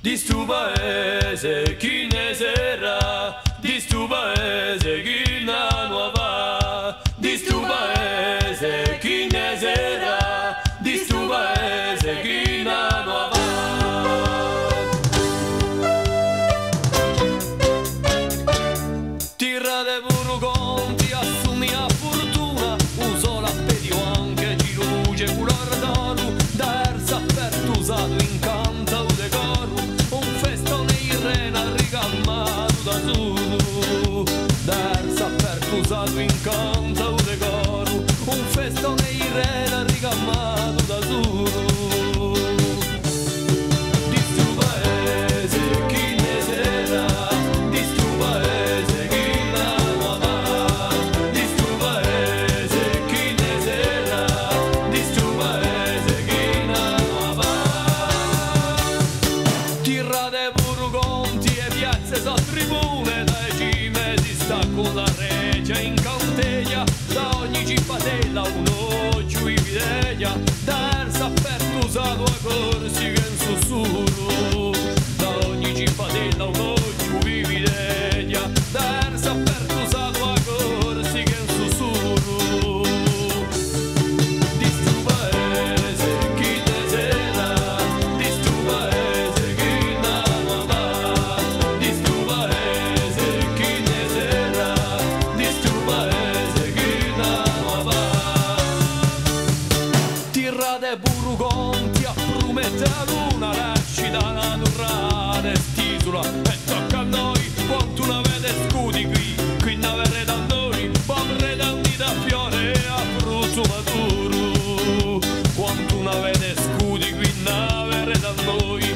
di stu paese chi ne sarà, di stu paese chi ne nuova, di stu paese chi ne sarà, di stu paese chi ne nuova. Tira de puro conti, assumi a fortuna, uso la pedio anche ci luce color d'oro, d'erza pertusato incanta un decoro, un festone in rena ricamato da solo, d'erza pertusato incanta un decoro, un festone in rena ricamato da solo. Tirate pure conti e piazze sa tribune, dai cime si stacco la regia in canteglia, da ogni cittadella un occhio in videglia, da erza pertusato a corsi che in sussurro, da ogni cittadella un occhio in videglia, da erza pertusato a corsi che in sussurro. Di stu paese chi ne sarà, di stu paese chi ne nuova, di stu paese chi ne sarà, di stu paese chi ne nuova. Tirate pure conti a promette luna, lasci da naturale st'isola e tocca a noi, quanto una vede scudi qui n'avere da noi, povere danni da fiore e a frutto maturo, quanto una vede scudi qui n'avere da noi,